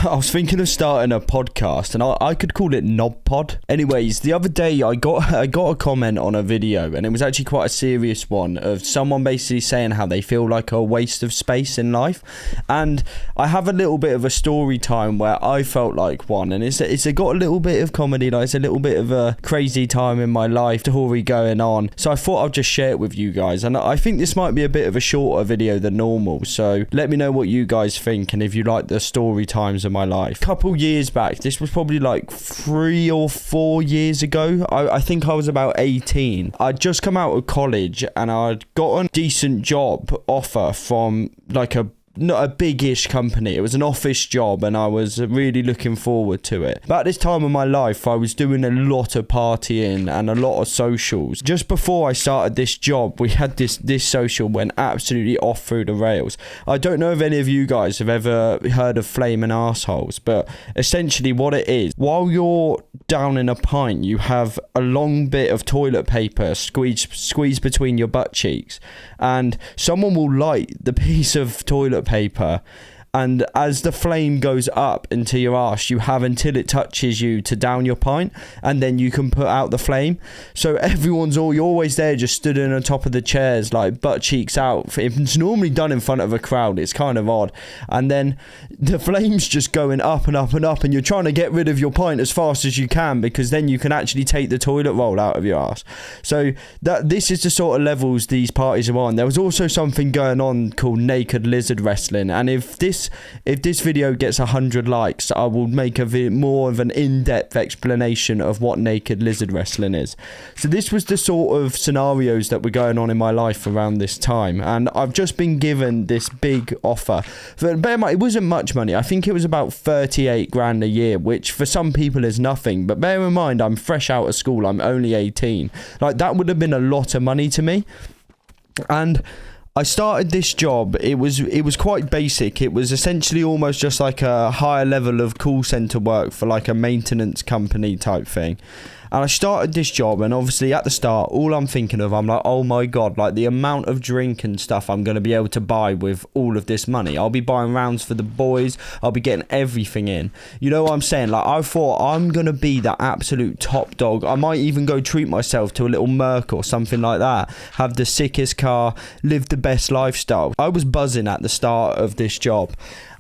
I was thinking of starting a podcast, and I could call it Knob Pod. Anyways, the other day I got a comment on a video, and it was actually quite a serious one, of someone basically saying how they feel like a waste of space in life. And I have a little bit of a story time where I felt like one, and it's got a little bit of comedy, like it's a little bit of a crazy time in my life, story going on. So I thought I'd just share it with you guys, and I think this might be a bit of a shorter video than normal. So let me know what you guys think, and if you like the story times of my life. A couple years back, this was probably like 3 or 4 years ago, I think I was about 18. I'd just come out of college and I'd got a decent job offer from like not a big-ish company. It was an office job, and I was really looking forward to it. But at this time of my life, I was doing a lot of partying and a lot of socials. Just before I started this job, we had this social went absolutely off through the rails. I don't know if any of you guys have ever heard of flaming arseholes, but essentially what it is, while you're down in a pint, you have a long bit of toilet paper squeezed between your butt cheeks, and someone will light the piece of toilet paper, and as the flame goes up into your arse, you have until it touches you to down your pint, and then you can put out the flame. So you're always there, just stood in on top of the chairs, like butt cheeks out. It's normally done in front of a crowd. It's kind of odd. And then the flame's just going up and up and up, and you're trying to get rid of your pint as fast as you can, because then you can actually take the toilet roll out of your arse. So this is the sort of levels these parties are on. There was also something going on called naked lizard wrestling, and if this video gets 100 likes, I will make more of an in-depth explanation of what naked lizard wrestling is. So this was the sort of scenarios that were going on in my life around this time, and I've just been given this big offer. But bear in mind, it wasn't much money. I think it was about 38 grand a year, which for some people is nothing. But bear in mind, I'm fresh out of school. I'm only 18. Like, that would have been a lot of money to me. And I started this job. It was quite basic. It was essentially almost just like a higher level of call center work for like a maintenance company type thing. And I started this job, and obviously at the start, all I'm thinking of, I'm like, oh my God, like the amount of drink and stuff I'm going to be able to buy with all of this money. I'll be buying rounds for the boys. I'll be getting everything in. You know what I'm saying? Like, I thought I'm going to be the absolute top dog. I might even go treat myself to a little Merc or something like that. Have the sickest car, live the best lifestyle. I was buzzing at the start of this job.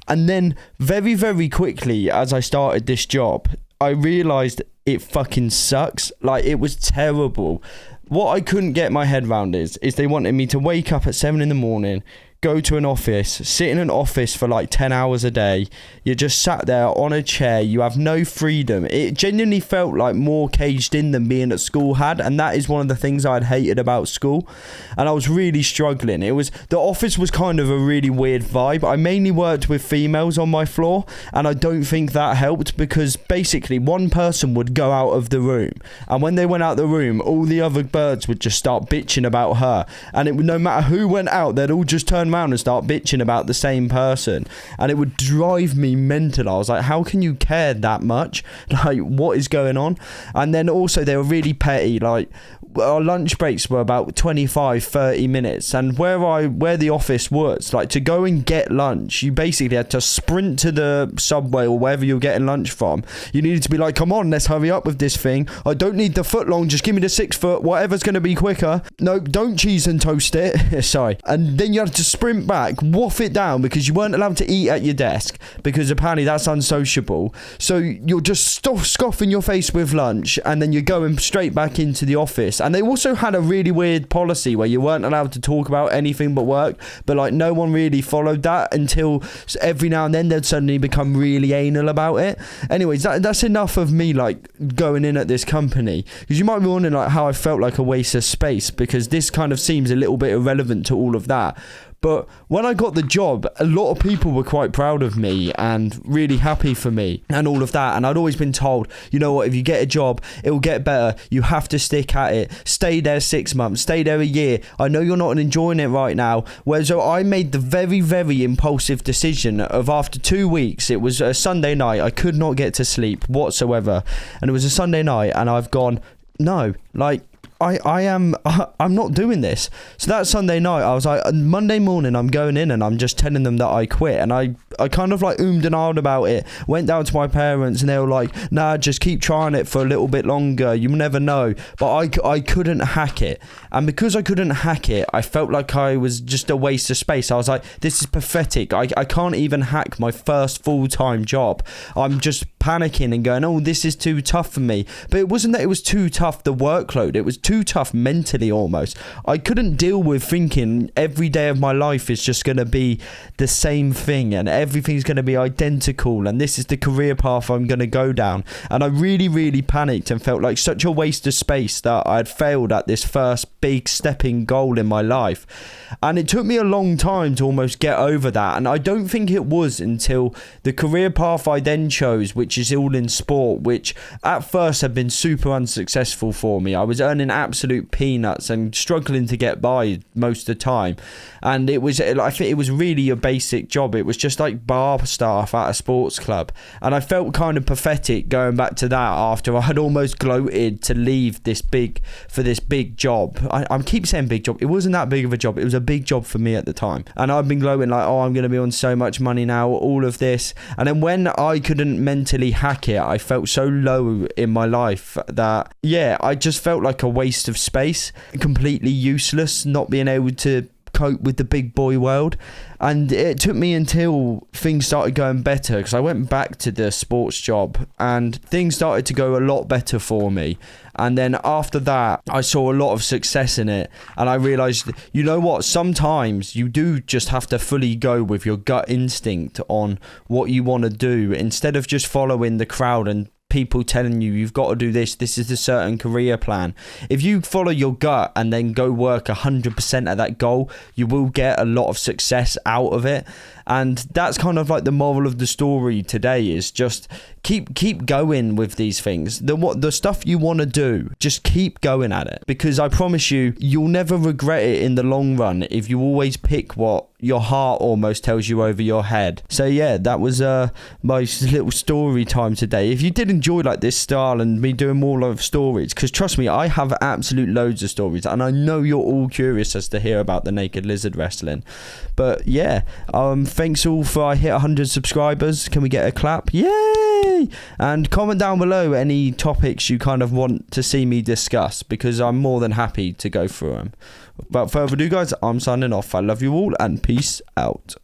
And then very, very quickly, as I started this job, I realised it fucking sucks. Like, it was terrible. What I couldn't get my head around is they wanted me to wake up at 7 in the morning, go to an office, sit in an office for like 10 hours a day. You're just sat there on a chair. You have no freedom. It genuinely felt like more caged in than being at school had, and that is one of the things I'd hated about school. And I was really struggling. The office was kind of a really weird vibe. I mainly worked with females on my floor, and I don't think that helped, because basically one person would go out of the room, and when they went out the room, all the other birds would just start bitching about her, and no matter who went out, they'd all just turn around and start bitching about the same person, and it would drive me mental. I was like, how can you care that much? Like, what is going on? And then also they were really petty. Like, our lunch breaks were about 25-30 minutes, and where the office was, like, to go and get lunch, you basically had to sprint to the Subway or wherever you're getting lunch from. You needed to be like, come on, let's hurry up with this thing. I don't need the foot long, just give me the 6 foot, whatever's going to be quicker. No, don't cheese and toast it. Sorry. And then you had to sprint back, waff it down, because you weren't allowed to eat at your desk, because apparently that's unsociable. So you're just scoffing your face with lunch, and then you're going straight back into the office. And they also had a really weird policy where you weren't allowed to talk about anything but work, but like no one really followed that, until every now and then they'd suddenly become really anal about it. Anyways, that's enough of me like going in at this company, because you might be wondering like how I felt like a waste of space, because this kind of seems a little bit irrelevant to all of that. But when I got the job, a lot of people were quite proud of me and really happy for me and all of that. And I'd always been told, you know what, if you get a job, it will get better. You have to stick at it. Stay there 6 months. Stay there a year. I know you're not enjoying it right now. Whereas I made the very, very impulsive decision of, after 2 weeks, it was a Sunday night. I could not get to sleep whatsoever. And it was a Sunday night, and I've gone, no, like, I'm not doing this. So that Sunday night, I was like, Monday morning, I'm going in and I'm just telling them that I quit. And I kind of like oomed and ahed about it. Went down to my parents and they were like, nah, just keep trying it for a little bit longer. You never know. But I couldn't hack it. And because I couldn't hack it, I felt like I was just a waste of space. I was like, this is pathetic. I can't even hack my first full-time job. I'm just panicking and going, oh, this is too tough for me. But it wasn't that it was too tough, the workload. It was too tough mentally almost. I couldn't deal with thinking every day of my life is just going to be the same thing and everything's going to be identical and this is the career path I'm going to go down. And I really, really panicked and felt like such a waste of space that I had failed at this first big stepping goal in my life. And it took me a long time to almost get over that. And I don't think it was until the career path I then chose, which is all in sport, which at first had been super unsuccessful for me. I was earning absolute peanuts and struggling to get by most of the time. And I think it was really a basic job. It was just like bar staff at a sports club. And I felt kind of pathetic going back to that after I had almost gloated to leave this big job. I keep saying big job. It wasn't that big of a job. It was a big job for me at the time. And I've been gloating like, oh, I'm going to be on so much money now, all of this. And then when I couldn't mentally hack it, I felt so low in my life that, yeah, I just felt like a waste of space, completely useless, not being able to cope with the big boy world. And it took me until things started going better, because I went back to the sports job and things started to go a lot better for me. And then after that, I saw a lot of success in it. And I realized, you know what, sometimes you do just have to fully go with your gut instinct on what you want to do, instead of just following the crowd and people telling you you've got to do this is a certain career plan. If you follow your gut and then go work 100% at that goal, you will get a lot of success out of it. And that's kind of like the moral of the story today, is just keep going with these things. The stuff you want to do, just keep going at it, because I promise you'll never regret it in the long run if you always pick what your heart almost tells you over your head. So yeah, that was my little story time today. If you did enjoy like this style and me doing more of stories, because trust me, I have absolute loads of stories and I know you're all curious as to hear about the naked lizard wrestling. But yeah, thanks all for I hit 100 subscribers. Can we get a clap? Yay! And comment down below any topics you kind of want to see me discuss, because I'm more than happy to go through them. Without further ado, guys, I'm signing off. I love you all and peace out.